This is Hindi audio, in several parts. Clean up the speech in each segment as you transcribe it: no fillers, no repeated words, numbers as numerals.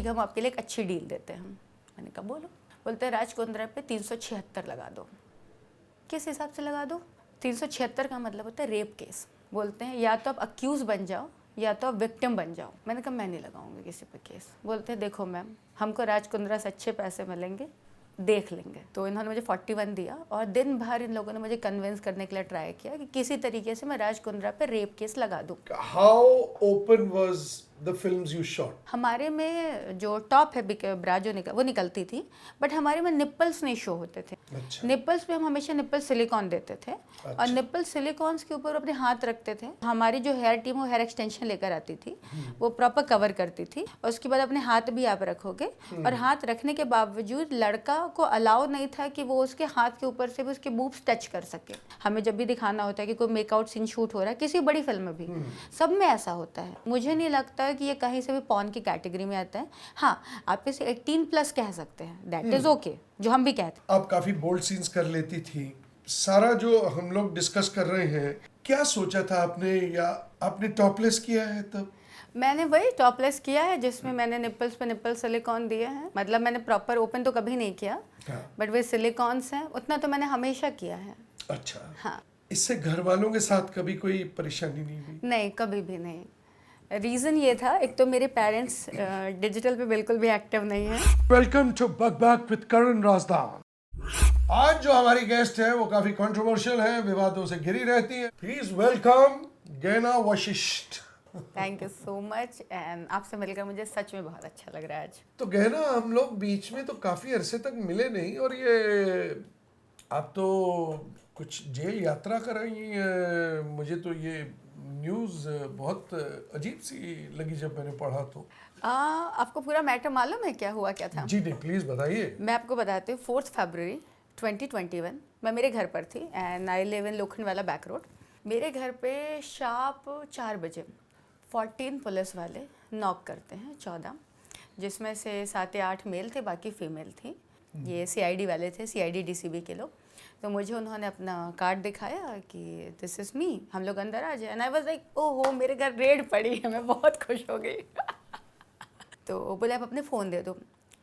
ठीक है, हम आपके लिए एक अच्छी डील देते हैं। मैंने कहा बोलो। बोलते हैं राज कुंद्रा पे 376 लगा दो। किस हिसाब से लगा दो? 376 का मतलब होता है रेप केस। बोलते हैं या तो आप अक्यूज बन जाओ या तो आप विक्टिम बन जाओ। मैंने कहा मैं नहीं लगाऊंगी किसी पे केस। बोलते हैं देखो मैम, हमको राज कुंद्रा से अच्छे पैसे मिलेंगे, देख लेंगे। तो इन्होंने मुझे 41 दिया और दिन भर इन लोगों ने मुझे कन्विंस करने के लिए ट्राई किया कि किसी तरीके से मैं राज कुंद्रा पे रेप केस लगा दूं। How open was the films you shot? हमारे में जो टॉप है ब्रा जो वो निकलती थी, बट हमारे में निप्पल्स नहीं शो होते थे। अच्छा। निप्पल्स पे हम हमेशा निप्पल सिलिकॉन देते थे। और निप्पल सिलिकॉन्स के ऊपर अपने हाथ रखते थे। हमारी जो हेयर टीम वो हेयर एक्सटेंशन लेकर आती थी, वो प्रॉपर कवर करती थी। और उसके बाद अपने हाथ भी आप रखोगे, और हाथ रखने के बावजूद लड़का को अलाउ नहीं था कि वो उसके हाथ के ऊपर से भी उसके बूब्स टच कर सके। हमें जब भी दिखाना होता है कि कोई मेकआउट सीन शूट हो रहा है किसी बड़ी फिल्म में भी, सब में ऐसा होता है। मुझे नहीं लगता कि ये कहीं से भी पॉर्न की कैटेगरी में आता है। हाँ, आप इसे 18+ कह सकते हैं, दैट इज ओके, जो हम भी कहते हैं। आप काफी बोल्ड सीन्स कर लेती थी। सारा जो हम लोग डिस्कस कर रहे हैं, क्या सोचा था आपने, या आपने टॉपलेस किया है तब? मैंने वही टॉपलेस किया है जिसमें मैंने निप्पल्स पे निप्पल सिलिकॉन दिए हैं। मतलब मैंने प्रॉपर ओपन तो कभी नहीं किया, बट वे सिलिकॉन्स हैं, उतना तो मैंने हमेशा किया है। अच्छा। हाँ। इससे घर वालों के साथ कभी कोई परेशानी नहीं हुई? नहीं, कभी भी नहीं। रीज़न ये था, एक तो मेरे पेरेंट्स डिजिटल पे बिल्कुल भी एक्टिव नहीं है। वेलकम टू बक विद करण राजदान। आज जो हमारी गेस्ट है वो काफी कंट्रोवर्शियल है, विवादों से घिरी रहती है। Please welcome Gaina Vashishtha. Thank you so much, and आपसे मिलकर मुझे सच में बहुत अच्छा लग रहा है आज। तो गैना, हम लोग बीच में तो काफी अरसे तक मिले नहीं, और ये आप तो कुछ जेल यात्रा कर रही हैं। मुझे तो ये न्यूज़ बहुत अजीब सी लगी जब मैंने पढ़ा तो। आपको पूरा मैटर मालूम है क्या हुआ क्या था? जी नहीं, प्लीज बताइए। मैं आपको बताती हूँ। 4 फरवरी 2021 मैं मेरे घर पर थी, and I live in Lokhandwala back road. मेरे घर पे शार्प 4 बजे 14 पुलिस वाले नॉक करते हैं, 14, जिसमें से 7 या 8 मेल थे, बाकी फीमेल थी। ये CID वाले थे, CID DCB के लोग। तो मुझे उन्होंने अपना कार्ड दिखाया कि दिस इज़ मी, हम लोग अंदर आ जाए। एंड आई वाज लाइक ओहो, मेरे घर रेड पड़ी है, मैं बहुत खुश हो गई। तो बोले आप अपने फ़ोन दे दो।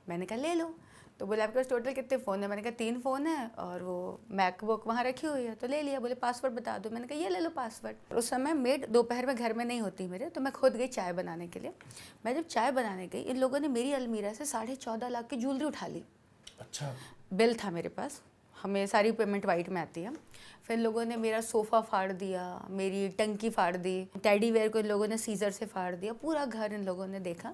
मैंने कहा ले लो। तो बोले आपके पास टोटल कितने फ़ोन है? मैंने कहा 3 फ़ोन है, और वो मैकबुक वहाँ रखी हुई है। तो ले लिया। बोले पासवर्ड बता दो। मैंने कहा ये ले लो पासवर्ड। उस समय मेड दोपहर में घर में नहीं होती मेरे, तो मैं खुद गई चाय बनाने के लिए। मैं जब चाय बनाने गई, इन लोगों ने मेरी अलमीरा से 14.5 लाख की ज्वेलरी उठा ली। अच्छा। बिल था मेरे पास, हमें सारी पेमेंट वाइट में आती है। फिर इन लोगों ने मेरा सोफ़ा फाड़ दिया, मेरी टंकी फाड़ दी, टेडी वेयर को इन लोगों ने सीजर से फाड़ दिया। पूरा घर इन लोगों ने देखा,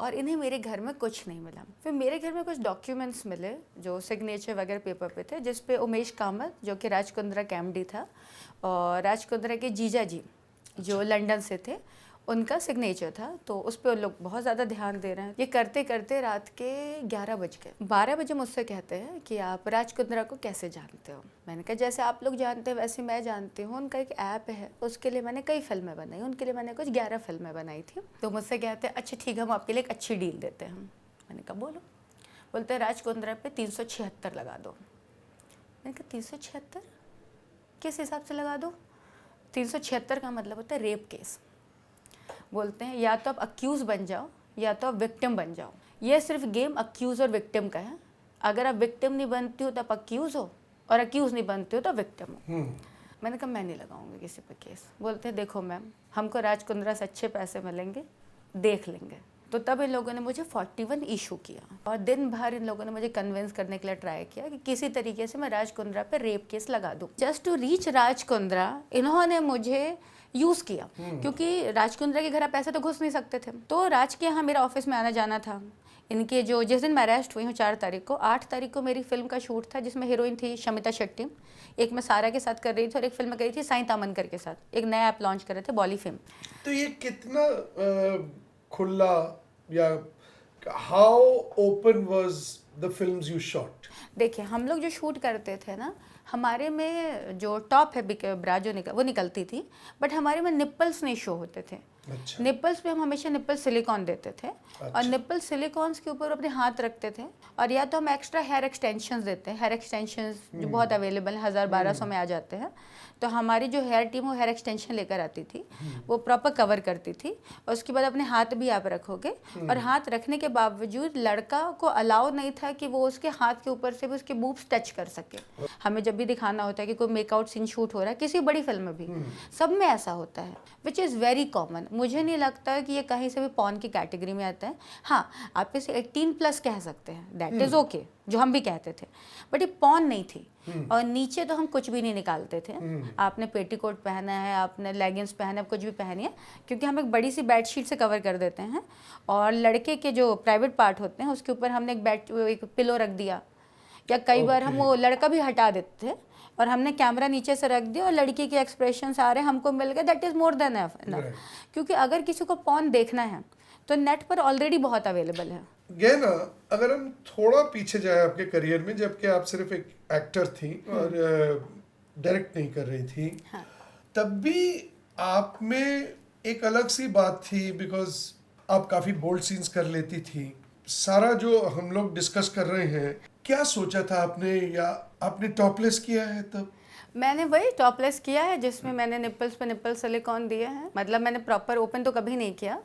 और इन्हें मेरे घर में कुछ नहीं मिला। फिर मेरे घर में कुछ डॉक्यूमेंट्स मिले जो सिग्नेचर वगैरह पेपर पे थे, जिस पे उमेश कामत, जो कि राज कुंद्रा के MD था, और राज कुंद्रा के जीजा जी जो लंदन से थे, उनका सिग्नेचर था। तो उस पर उन लोग बहुत ज़्यादा ध्यान दे रहे हैं। ये करते करते रात के 11 बज गए। 12 बजे मुझसे कहते हैं कि आप राज कुंद्रा को कैसे जानते हो? मैंने कहा जैसे आप लोग जानते हैं वैसे मैं जानती हूँ। उनका एक ऐप है, उसके लिए मैंने कई फिल्में बनाई, उनके लिए मैंने कुछ 11 फिल्में बनाई थी। तो मुझसे कहते हैं अच्छा ठीक है, हम आपके लिए एक अच्छी डील देते हैं। मैंने कहा बोलो। बोलते हैं राज कुंद्रा पे 376 लगा दो। मैंने कहा 376 किस हिसाब से लगा दो? 376 का मतलब होता है रेप केस। बोलते हैं या तो आप अक्यूज बन जाओ या तो आप विक्टिम बन जाओ। ये सिर्फ गेम अक्यूज और विक्टिम का है। अगर आप विक्टिम नहीं बनती हो तो आप अक्यूज हो, और अक्यूज नहीं बनती हो तो विक्टिम हो। मैंने कहा मैं नहीं लगाऊंगी किसी पे केस। बोलते हैं देखो मैम, हमको राज कुंद्रा से अच्छे पैसे मिलेंगे, देख लेंगे। तो तब इन लोगों ने मुझे 41 इशू किया, और दिन भर इन लोगों ने मुझे कन्विंस करने के लिए ट्राई किया कि किसी तरीके से मैं राज कुंद्रा पे रेप केस लगा दूं। Just to reach Raj Kundra इन्होंने मुझे यूज़ किया, क्योंकि राज कुंद्रा के घर आप ऐसे तो घुस नहीं सकते थे। तो राज के यहाँ मेरा ऑफिस में आना जाना था। इनके जो जिस दिन मैं अरेस्ट हुई हूँ 4 तारीख को, 8 तारीख को मेरी फिल्म का शूट था, जिसमें हीरोइन थी शमिता शेट्टी, एक मैं सारा के साथ कर रही थी, और एक फिल्म में कर रही थी साई तामनकर के साथ। एक नया ऐप लॉन्च कर रहे थे, बॉली फिल्म। तो ये कितना खुला, या how open was the films you shot? देखिए, हम लोग जो शूट करते थे ना, हमारे में जो टॉप है ब्रा जो वो निकलती थी, बट हमारे में निप्पल्स नहीं शो होते थे। अच्छा। निपल्स पे हम हमेशा निपल सिलिकॉन देते थे और निपल सिलिकॉन्स के ऊपर अपने हाथ रखते थे, और या तो हम एक्स्ट्रा हेयर एक्सटेंशंस देते हैं। हेयर एक्सटेंशंस जो बहुत अवेलेबल है, 1000-1200 में आ जाते हैं। तो हमारी जो हेयर टीम वो हेयर एक्सटेंशन लेकर आती थी, वो प्रॉपर कवर करती थी। और उसके बाद अपने हाथ भी आप रखोगे, और हाथ रखने के बावजूद लड़का को अलाउ नहीं था कि वो उसके हाथ के ऊपर से भी उसके बूब्स टच कर सके। हमें जब भी दिखाना होता है कि कोई मेकआउट सीन शूट हो रहा है, किसी बड़ी फिल्म में भी, सब में ऐसा होता है, विच इज़ वेरी कॉमन। मुझे नहीं लगता कि ये कहीं से भी पॉर्न की कैटेगरी में आता है। हाँ, आप इसे 18+ कह सकते हैं, दैट इज़ ओके, जो हम भी कहते थे, बट ये पॉर्न नहीं थी। और नीचे तो हम कुछ भी नहीं निकालते थे। आपने पेटीकोट पहना है, आपने लेगिंग्स पहना है, कुछ भी पहनिए, क्योंकि हम एक बड़ी सी बेडशीट से कवर कर देते हैं। और लड़के के जो प्राइवेट पार्ट होते हैं उसके ऊपर हमने एक पिलो रख दिया, या कई बार हम वो लड़का भी हटा देते थे और हमने कैमरा नीचे से रख दिया और लड़की के एक्सप्रेशन सारे हमको मिल गए, that is more than enough. क्योंकि अगर किसी को पॉर्न देखना है तो नेट पर ऑलरेडी बहुत अवेलेबल है। गहना, अगर हम थोड़ा पीछे जाए आपके करियर में, जबकि आप सिर्फ एक एक्टर थी और डायरेक्ट नहीं कर रही थी, हाँ। तब भी आप में एक अलग सी बात थी, बिकॉज आप काफ़ी बोल्ड सीन्स कर लेती थी। सारा जो हम लोग डिस्कस कर रहे हैं, क्या सोचा था आपने, या आपने टॉपलेस किया है तब? मैंने वही टॉपलेस किया है जिसमें मैंने निपल्स पे निपल सिलिकॉन दिए हैं। मतलब मैंने प्रॉपर ओपन तो कभी नहीं किया,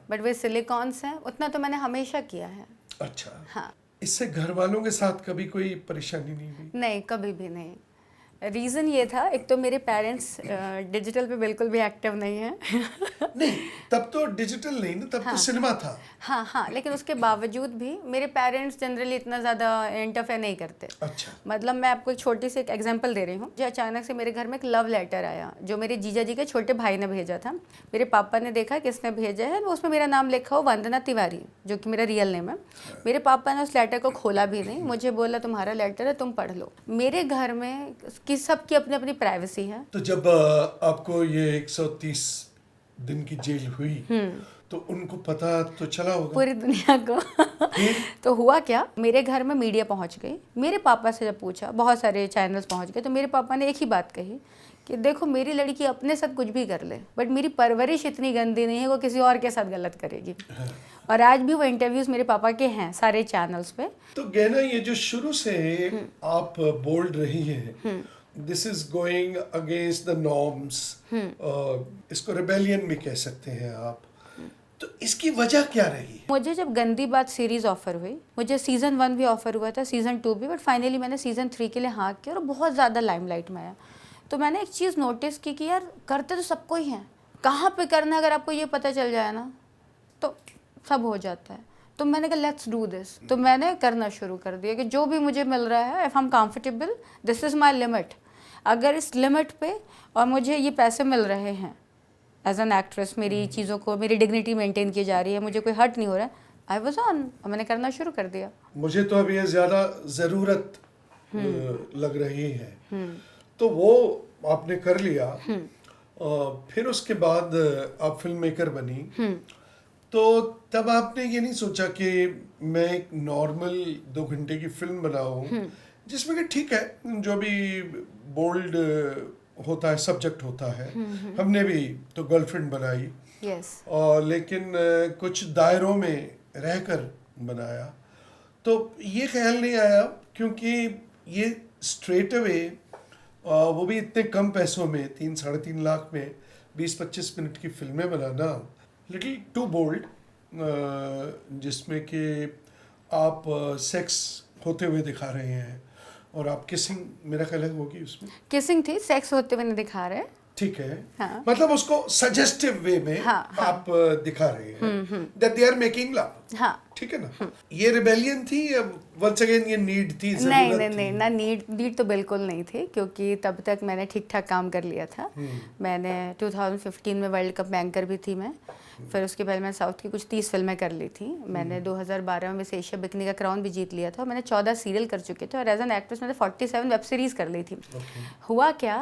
बट वे सिलिकॉन्स हैं, उतना तो मैंने हमेशा किया है। अच्छा। हाँ। इससे घर वालों के साथ कभी कोई परेशानी नहीं हुई? नहीं, कभी भी नहीं। रीज़न ये था, एक तो मेरे पेरेंट्स डिजिटल पे बिल्कुल भी एक्टिव नहीं है। नहीं, तब तो डिजिटल नहीं ना, तब तो सिनेमा था। हाँ हाँ, लेकिन उसके बावजूद भी मेरे पेरेंट्स जनरली इतना ज़्यादा इंटरफेयर नहीं करते। अच्छा। मतलब मैं आपको एक छोटी सी एक एग्जांपल दे रही हूँ। जो अचानक से मेरे घर में एक लव लेटर आया, जो मेरे जीजा जी के छोटे भाई ने भेजा था। मेरे पापा ने देखा किसने भेजा है, उसमें मेरा नाम लिखा हो वंदना तिवारी, जो कि मेरा रियल नेम है। मेरे पापा ने उस लेटर को खोला भी नहीं, मुझे बोला तुम्हारा लेटर है, तुम पढ़ लो। मेरे घर में कि सबकी अपनी अपनी प्राइवेसी है। तो जब आपको ये 130 दिन की जेल हुई, तो उनको पता तो चला होगा पूरी दुनिया को। तो हुआ क्या, मेरे घर में मीडिया पहुंच गई। मेरे पापा से जब पूछा, बहुत सारे चैनल्स पहुंच गए, तो मेरे पापा ने एक ही बात कही कि देखो मेरी लड़की अपने साथ कुछ भी कर ले, बट मेरी परवरिश इतनी गंदी नहीं है वो किसी और के साथ गलत करेगी। और आज भी वो इंटरव्यूज मेरे पापा के हैं सारे चैनल्स पे। तो गहना, ये जो शुरू से आप बोल्ड रही हैं, this is going against the norms, इसको रिबेलियन भी कह सकते हैं आप, तो इसकी वजह क्या रही? मुझे जब गंदी बात सीरीज ऑफर हुई, मुझे सीजन 1 भी ऑफर हुआ था, सीजन 2 भी, बट फाइनली मैंने सीजन 3 के लिए हाँ किया और बहुत ज़्यादा लाइमलाइट में आया। तो मैंने एक चीज़ नोटिस की कि यार करते तो सबको ही हैं, कहाँ पे करना है अगर आपको ये पता चल जाए ना तो सब हो जाता है। तो मैंने कहा लेट्स डू दिस। तो मैंने करना शुरू कर दिया कि जो भी मुझे मिल रहा है, if I am comfortable, this is my limit. अगर इस लिमिट पे और मुझे ये पैसे मिल रहे हैं एज एन एक्ट्रेस, मेरी चीज़ों को, मेरी डिग्निटी मेंटेन की जा रही है, मुझे कोई हर्ट नहीं हो रहा है, आई वाज ऑन, और मैंने करना शुरू कर दिया। मुझे तो अब ये ज़्यादा ज़रूरत लग रही है, तो वो आपने कर लिया। फिर उसके बाद आप फिल्म मेकर बनी, तो तब आपने ये नहीं सोचा कि मैं एक नॉर्मल 2 घंटे की फिल्म बनाऊं, जिसमें कि ठीक है जो भी बोल्ड होता है, सब्जेक्ट होता है, हमने भी तो गर्लफ्रेंड बनाई, और लेकिन कुछ दायरों में रहकर बनाया, तो ये ख्याल नहीं आया, क्योंकि ये स्ट्रेट अवे, वो भी इतने कम पैसों में, 3-3.5 लाख में 20-25 मिनट की फिल्में बनाना लिटिल टू बोल्ड, जिसमें कि आप सेक्स होते हुए दिखा रहे हैं, और आप किसिंग, मेरा ख्याल है होगी उसमें किसिंग थी, सेक्स होते हुए नहीं दिखा रहे। ठीक है। हाँ। मतलब उसको सजेस्टिव वे में आप दिखा रहे हैं that they are making love. हाँ, ठीक है ना। ये रिबेलियन थी या वंस अगेन ये नीड थी? नहीं, ना नीड तो बिल्कुल नहीं थी, क्योंकि तब तक मैंने ठीक ठाक काम कर लिया था। मैंने 2015 में वर्ल्ड कप में एंकर भी थी मैं। फिर उसके पहले मैं साउथ की कुछ 30 फिल्में कर ली थी। मैंने 2012 में मिस एशिया बिकनी का क्राउन भी जीत लिया था। मैंने 14 सीरियल कर चुके थे, और एज एन एक्ट्रेस मैंने 47 वेब सीरीज कर ली थी। हुआ क्या,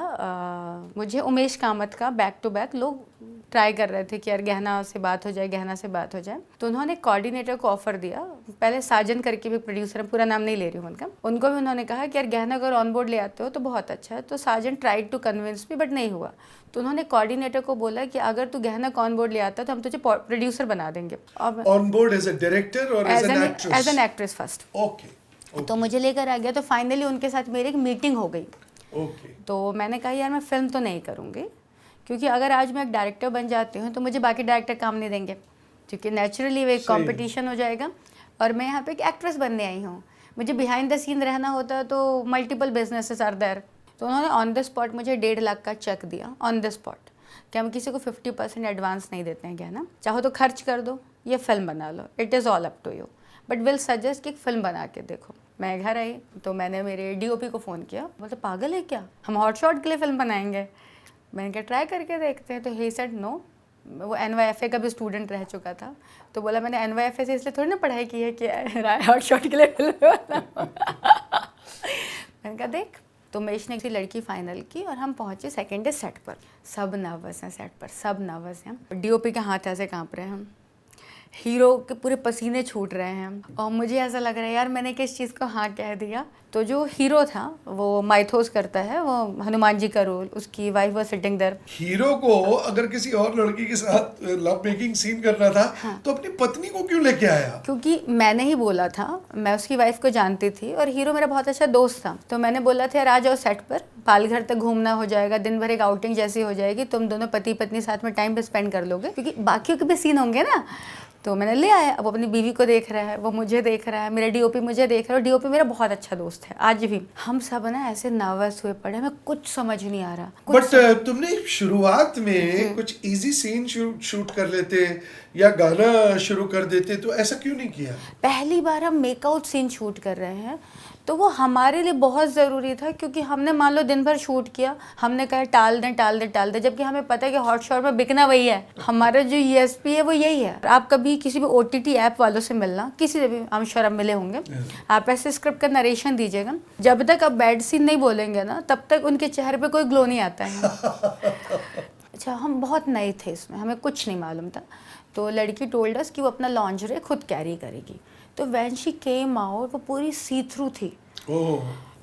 मुझे उमेश कामत का बैक टू बैक लोग ट्राई कर रहे थे कि यार गहना से बात हो जाए, गहना से बात हो जाए। तो उन्होंने कोऑर्डिनेट कोऑर्डिनेटर को ऑफर दिया, पहले साजन करके भी प्रोड्यूसर है, पूरा नाम नहीं ले रही हूँ उनका, उनको भी उन्होंने कहा कि यार गहना अगर ऑन बोर्ड ले आते हो तो बहुत अच्छा है। तो Sajan tried to convince me but नहीं हुआ। तो उन्होंने कोऑर्डिनेटर को बोला कि अगर तू गहना को ऑन बोर्ड ले आता तो हम तुझे प्रोड्यूसर बना देंगे। On board as a director और as an actress first. Okay. तो मुझे लेकर आ गया। तो फाइनली उनके साथ मेरी एक मीटिंग हो गई। ओके। तो मैंने कहा यार मैं फिल्म तो नहीं करूँगी, क्योंकि अगर आज मैं एक डायरेक्टर बन जाती हूँ तो मुझे बाकी डायरेक्टर काम नहीं देंगे, क्योंकि नेचुरली वो एक कंपटीशन हो जाएगा। और मैं यहाँ पे एक एक्ट्रेस बनने आई हूँ, मुझे बिहाइंड द सीन रहना होता है, तो मल्टीपल बिजनेसेस आर देयर। तो उन्होंने ऑन द स्पॉट मुझे 1.5 लाख का चेक दिया ऑन द स्पॉट, कि हम किसी को 50% एडवांस नहीं देते हैं गहना, चाहो तो खर्च कर दो या फिल्म बना लो, it is all up to you, but will suggest कि एक फिल्म बना के देखो। मैं घर आई तो मैंने मेरे DOP को फ़ोन किया, बोलते पागल है क्या, हम हॉट शॉट के लिए फिल्म बनाएंगे। मैंने कहा ट्राई करके देखते हैं। तो ही सेड नो। वो NYFA का भी स्टूडेंट रह चुका था, तो बोला मैंने NYFA से इसलिए थोड़ी ना पढ़ाई की है कि हॉट शॉट के लिए फिल्म बनाऊं। मैंने कहा देख। तो मेश ने एक लड़की फाइनल की और हम पहुंचे सेकेंड डे सेट पर। सब नर्वस हैं सेट पर, सब नर्वस हैं। DOP के हाथ ऐसे काँप रहे हैं, हम हीरो के पूरे पसीने छूट रहे हैं, और मुझे ऐसा लग रहा है यार मैंने किस चीज़ को हाँ कह दिया। तो जो हीरो था वो माइथोस करता है, वो हनुमान जी का रोल, उसकी wife was sitting there. Hero को अगर किसी और लड़की के साथ लव मेकिंग सीन करना था, हाँ। तो अपनी पत्नी को क्यों लेके आया? क्योंकि मैंने ही बोला था, मैं उसकी वाइफ को जानती थी और हीरो मेरा बहुत अच्छा दोस्त था। तो मैंने बोला था यार आ जाओ सेट पर, पालघर तक घूमना हो जाएगा, दिन भर एक आउटिंग जैसी हो जाएगी, तुम दोनों पति पत्नी साथ में टाइम स्पेंड कर लोगे, क्योंकि बाकियों के भी सीन होंगे ना। तो मैंने ले आया। अब अपनी बीवी को देख रहा है, वो मुझे देख रहा है, मेरा DOP मुझे देख रहा है, और DOP मेरा बहुत अच्छा दोस्त है आज भी। हम सब ना ऐसे नर्वस हुए पड़े, हमें कुछ समझ नहीं आ रहा। बट तुमने शुरुआत में कुछ इजी सीन शूट कर लेते या गाना शुरू कर देते, तो ऐसा क्यों नहीं किया? पहली बार हम मेकआउट सीन शूट कर रहे हैं, तो वो हमारे लिए बहुत ज़रूरी था, क्योंकि हमने मान लो दिन भर शूट किया, हमने कहा टाल दें, जबकि हमें पता है कि हॉट शॉट में बिकना वही है। हमारा जो USP है वो यही है। आप कभी किसी भी OTT ऐप वालों से मिलना, किसी से भी, हम श्योर आप मिले होंगे, आप ऐसे स्क्रिप्ट का नरेशन दीजिएगा, जब तक आप बैड सीन नहीं बोलेंगे ना, तब तक उनके चेहरे पर कोई ग्लो नहीं आता है। अच्छा, हम बहुत नए थे इसमें, हमें कुछ नहीं मालूम था। तो लड़की टोल्ड अस कि वो अपना लॉन्जरे खुद कैरी करेगी। तो व्हेन शी केम आउट, वो पूरी सी थ्रू थी।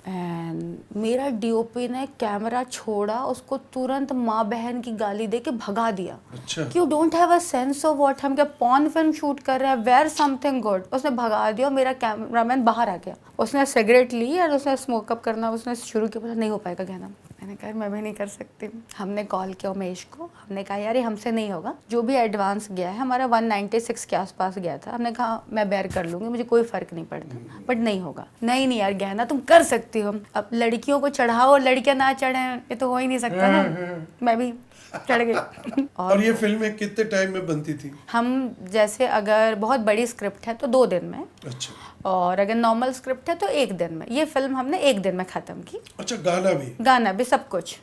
एंड मेरा DOP ने कैमरा छोड़ा, उसको तुरंत माँ बहन की गाली दे के भगा दिया। अच्छा। कि you don't have a sense of what, हम क्या पॉर्न फिल्म शूट कर रहे हैं, वेयर समथिंग गुड। उसने भगा दिया, मेरा कैमरामैन बाहर आ गया, उसने सिगरेट ली और उसने स्मोकअप करना उसने शुरू किया। बोला नहीं हो पाएगा कहना। मैंने कहा मैं भी नहीं कर सकती। हमने कॉल किया उमेश को, हमने कहा यार ये हमसे नहीं होगा, जो भी एडवांस गया है हमारा 196 के आसपास गया था, हमने कहा मैं बेयर कर लूँगी, मुझे कोई फ़र्क नहीं पड़ता, बट नहीं होगा। नहीं यार गहना तुम कर सकती हो। अब लड़कियों को चढ़ाओ और लड़कियां ना चढ़ें, ये तो हो ही नहीं सकता ना। मैं भी चढ़ गई। और ये फिल्में कितने टाइम में बनती थी? हम जैसे अगर बहुत बड़ी स्क्रिप्ट है तो 2 दिन में। अच्छा। और अगर नॉर्मल स्क्रिप्ट है तो 1 दिन में। ये फिल्म हमने 1 दिन में ख़त्म की। अच्छा, गाना भी सब कुछ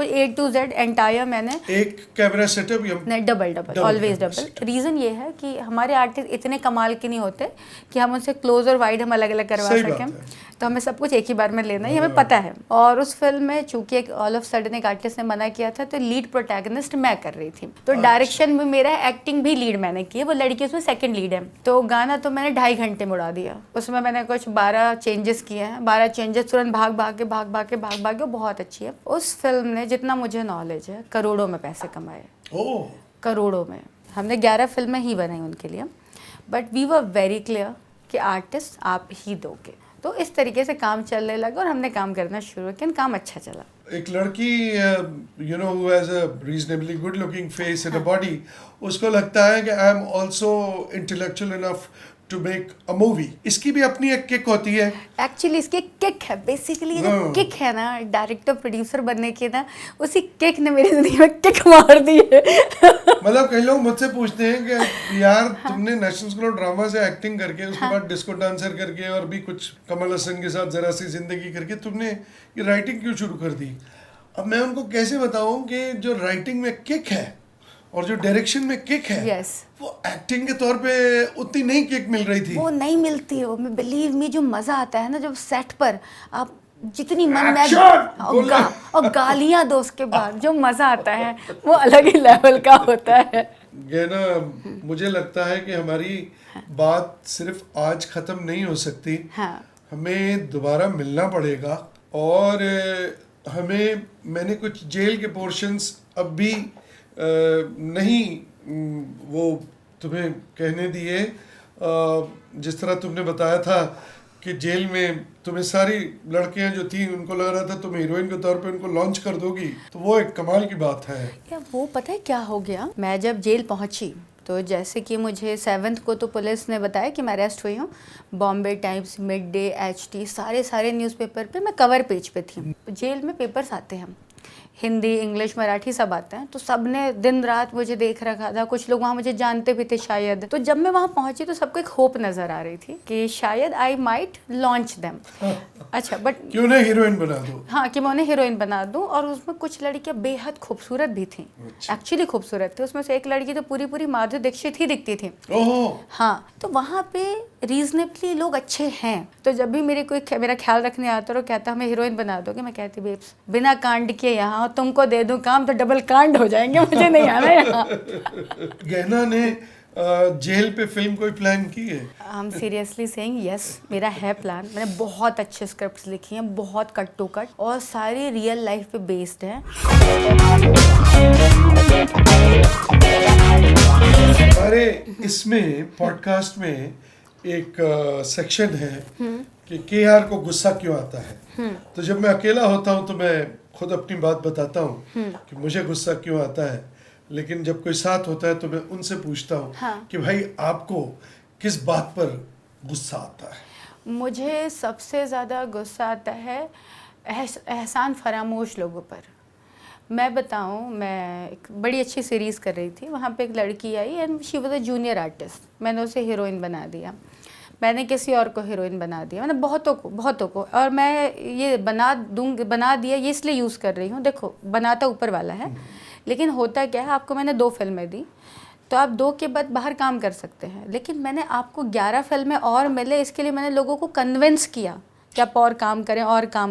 A to Z एंटायर मैंने। एक कैमरा सेटअप या नहीं, डबल ऑलवेज डबल। रीज़न ये है कि हमारे आर्टिस्ट इतने कमाल के नहीं होते कि हम उनसे क्लोज और वाइड हम अलग अलग करवा सकें, तो हमें सब कुछ एक ही बार में लेना है, हमें पता है। और उस फिल्म में चूंकि एक ऑल ऑफ सडन एक आर्टिस्ट ने मना किया था, तो लीड प्रोटैगनिस्ट मैं कर रही थी। तो डायरेक्शन में मेरा, एक्टिंग भी लीड मैंने की है, वो लड़की उसमें सेकंड लीड है। तो गाना तो मैंने 2.5 घंटे में उड़ा दिया। उसमें मैंने कुछ 12 चेंजेस किए हैं, 12 चेंजेस तुरंत भाग के, बहुत अच्छी है। उस फिल्म ने जितना मुझे नॉलेज है करोड़ों में पैसे कमाए। करोड़ों में। हमने 11 फिल्में ही बनाई उनके लिए, but we were very clear कि आर्टिस्ट आप ही दोगे। तो इस तरीके से काम चलने लगा और हमने काम करना शुरू किया, काम अच्छा चला। एक लड़की you know who has a reasonably good looking face and a body, उसको लगता है कि I am also intellectual enough to make a movie. इसकी भी अपनी एक किक होती है। एक्चुअली इसकी एक किक है, बेसिकली ये जो किक है ना डायरेक्टर प्रोड्यूसर बनने की ना, उसी किक ने मेरी जिंदगी में किक मार दी है। मतलब कई लोग मुझसे पूछते हैं कि यार तुमने नेशनल स्कूल ऑफ ड्रामा से एक्टिंग करके, उसके बाद डिस्को डांसर करके और भी कुछ कमल हसन के साथ जरा सी जिंदगी करके तुमने ये राइटिंग क्यों शुरू कर दी? अब मैं उनको कैसे बताऊं कि जो राइटिंग में किक है और जो डायरेक्शन में किक है, yes. वो एक्टिंग के तौर पे उतनी नहीं किक मिल रही थी। वो नहीं मिलती है। मैं बिलीव मी, जो मजा आता है ना जब सेट पर आप जितनी मन में और गालियां दो उसके बाद जो मजा आता है वो अलग ही लेवल का होता है। गहना, मुझे लगता है कि हमारी बात सिर्फ आज खत्म नहीं हो सकती। हाँ हमें दोबारा मिलना पड़ेगा और मैंने कुछ जेल के पोर्शंस अब भी नहीं वो तुम्हें कहने दिए। जिस तरह तुमने बताया था कि जेल में तुम्हें सारी लड़कियां जो थी उनको लग रहा था तुम हीरोइन के तौर पे उनको लॉन्च कर दोगी, तो वो एक कमाल की बात है। क्या वो पता है क्या हो गया, मैं जब जेल पहुंची तो जैसे कि मुझे 7 को तो पुलिस ने बताया कि मैं अरेस्ट हुई हूँ। Bombay times, mid day, HT, सारे न्यूज़पेपर पे मैं कवर पेज पे थी। जेल में पेपर्स आते हैं, हिंदी, इंग्लिश, मराठी सब आते हैं, तो सब ने दिन रात मुझे देख रखा था। कुछ लोग वहाँ मुझे जानते भी थे शायद। तो जब मैं वहाँ पहुँची तो सबको एक होप नज़र आ रही थी कि शायद आई माइट लॉन्च देम। अच्छा, बट क्यों ना हीरोइन बना दो। हाँ, कि मैं उन्हें हीरोइन बना दूं। और उसमें कुछ लड़कियां बेहद खूबसूरत भी थी, एक्चुअली खूबसूरत थी। उसमें से एक लड़की तो पूरी पूरी माधुरी दीक्षित ही दिखती थी। ओह, हाँ, तो वहाँ पे रीजनेबली लोग अच्छे हैं। तो जब भी मेरा ख्याल रखने आता और कहता हमें हीरोइन बना दोगे, मैं कहती बेब्स बिना कांड किए यहाँ तुमको दे दूं काम तो डबल कांड हो जाएंगे, मुझे नहीं आना यहाँ। गहना ने जेल पे फिल्म कोई प्लान की है? I am seriously saying yes, मेरा है प्लान। मैंने बहुत अच्छे स्क्रिप्ट्स लिखी हैं, बहुत कट टू कट, और सारी रियल लाइफ पे बेस्ड हैं। हमारे इसमें पॉडकास्ट में एक सेक्शन है कि KR को गुस्सा क्यों आता है। तो जब मैं अकेला होता हूँ तो मैं खुद अपनी बात बताता हूँ कि मुझे गुस्सा क्यों आता है, लेकिन जब कोई साथ होता है तो मैं उनसे पूछता हूँ कि भाई आपको किस बात पर गुस्सा आता है? मुझे सबसे ज़्यादा गुस्सा आता है एहसान फरामोश लोगों पर। मैं बताऊं, मैं एक बड़ी अच्छी सीरीज़ कर रही थी, वहाँ पे एक लड़की आई and she was a junior artist. मैंने उसे हीरोइन बना दिया, मैंने किसी और को हीरोइन बना दिया, मैंने बहुतों को। और मैं ये बना दिया ये इसलिए यूज़ कर रही हूँ, देखो बनाता ऊपर वाला है। लेकिन होता क्या है, आपको मैंने 2 फिल्में दी तो आप 2 के बाद बाहर काम कर सकते हैं, लेकिन मैंने आपको 11 फिल्में और मिले, इसके लिए मैंने लोगों को कन्विंस किया कि आप और काम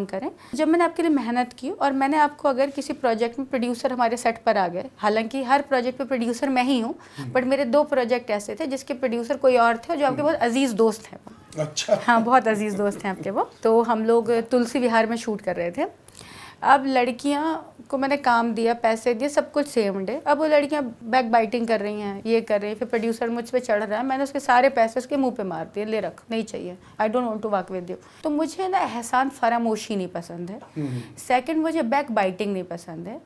करें। जब मैंने आपके लिए मेहनत की और मैंने आपको, अगर किसी प्रोजेक्ट में प्रोड्यूसर हमारे सेट पर आ गए, हालांकि हर प्रोजेक्ट पे प्रोड्यूसर मैं ही हूँ, बट मेरे 2 प्रोजेक्ट ऐसे थे जिसके प्रोड्यूसर कोई और थे, जो आपके बहुत अजीज़ दोस्त हैं। अच्छा। हाँ, बहुत अजीज़ दोस्त हैं आपके वो। तो हम लोग तुलसी विहार में शूट कर रहे थे। अब लड़कियां को मैंने काम दिया, पैसे दिए, सब कुछ सेम डे। अब वो लड़कियां बैक बाइटिंग कर रही हैं, ये कर रही हैं, फिर प्रोड्यूसर मुझ पे चढ़ रहा है, मैंने उसके सारे पैसे उसके मुंह पे मार दिए, ले रख, नहीं चाहिए, I don't want to work with you. तो मुझे ना एहसान फरामोशी नहीं पसंद है। सेकंड, मुझे बैक बाइटिंग नहीं पसंद है।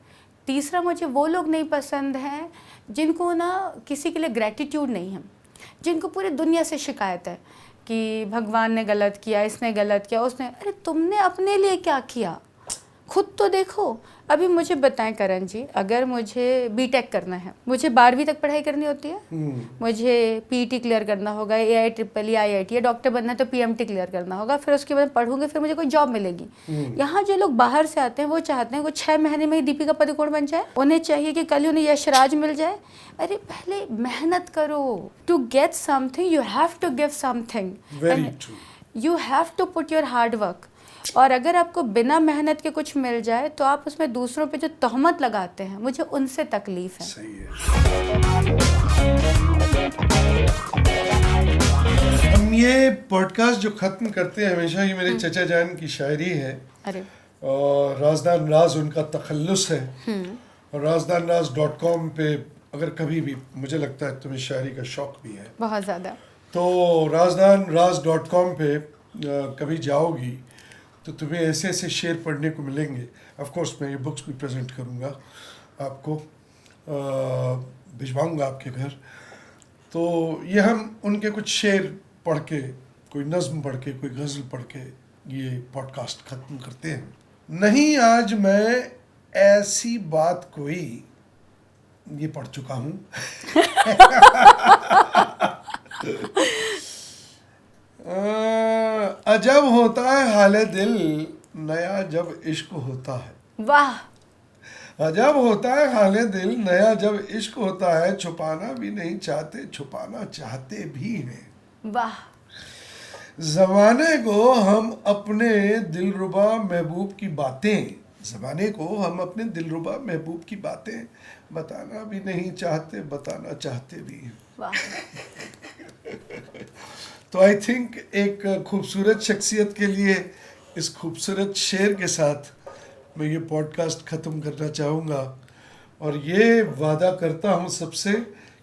तीसरा, मुझे वो लोग नहीं पसंद हैं जिनको ना किसी के लिए ग्रेटिट्यूड नहीं है, जिनको पूरी दुनिया से शिकायत है कि भगवान ने गलत किया, इसने गलत किया, उसने। अरे तुमने अपने लिए क्या किया, खुद तो देखो। अभी मुझे बताएं करण जी, अगर मुझे बीटेक करना है, मुझे 12वीं तक पढ़ाई करनी होती है, मुझे PET क्लियर करना होगा, AIEEE, IIT, या डॉक्टर बनना है तो PMT क्लियर करना होगा, फिर उसके बाद पढ़ूंगी, फिर मुझे कोई जॉब मिलेगी। यहाँ जो लोग बाहर से आते हैं वो चाहते हैं वो 6 महीने में ही दीपिका पादुकोण बन जाए, उन्हें चाहिए कि कल उन्हें यशराज मिल जाए। अरे पहले मेहनत करो, to get something you have to give something, you have to put your hard work. और अगर आपको बिना मेहनत के कुछ मिल जाए तो आप उसमें दूसरों पे जो तहमत लगाते हैं, मुझे उनसे तकलीफ है। सही है। हम ये पॉडकास्ट जो खत्म करते हैं हमेशा, ये मेरे चचा जान की शायरी है। अरे, और राजदान राज उनका तखल्लुस है। और razdanraz.com पे अगर कभी भी, मुझे लगता है तुम्हें शायरी का शौक भी है बहुत ज़्यादा, तो razdanraz.com पे कभी जाओगी तो तुम्हें ऐसे ऐसे शेर पढ़ने को मिलेंगे। ऑफ कोर्स मैं ये बुक्स भी प्रेजेंट करूँगा आपको, भिजवाऊँगा आपके घर। तो ये हम उनके कुछ शेर पढ़ के, कोई नज़्म पढ़ के, कोई गज़ल पढ़ के ये पॉडकास्ट ख़त्म करते हैं। नहीं आज मैं ऐसी बात कोई, ये पढ़ चुका हूँ। अजब होता है हाले दिल नया जब इश्क होता है। वाह, अजब होता है हाले दिल नया जब इश्क होता है, छुपाना भी नहीं चाहते, छुपाना चाहते भी हैं। वाह। जमाने को हम अपने दिलरुबा महबूब की बातें ज़माने को हम अपने दिलरुबा महबूब की बातें बताना भी नहीं चाहते, बताना चाहते भी हैं। वाह। तो आई थिंक एक खूबसूरत शख्सियत के लिए इस खूबसूरत शेर के साथ मैं ये पॉडकास्ट ख़त्म करना चाहूँगा और ये वादा करता हूँ सबसे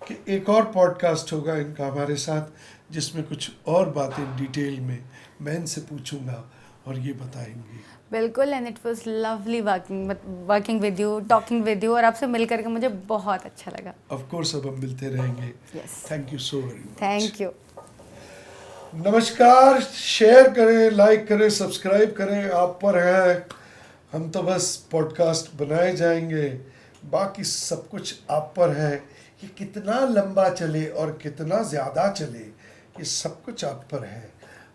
कि एक और पॉडकास्ट होगा इनका हमारे साथ जिसमें कुछ और बातें डिटेल में मैं इनसे पूछूंगा और ये बताएंगी। बिल्कुल, and it was lovely working with you, talking with you, और आपसे मिल करके मुझे बहुत अच्छा लगा। ऑफ कोर्स अब हम मिलते रहेंगे। Yes, thank you so very much. Thank you. नमस्कार, शेयर करें, लाइक करें, सब्सक्राइब करें, आप पर है। हम तो बस पॉडकास्ट बनाए जाएंगे, बाकी सब कुछ आप पर है कि कितना लंबा चले और कितना ज़्यादा चले, ये सब कुछ आप पर है।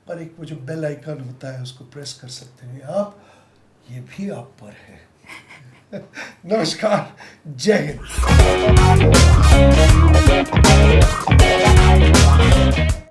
पर एक वो जो बेल आइकन होता है उसको प्रेस कर सकते हैं आप, ये भी आप पर है। नमस्कार, जय हिंद।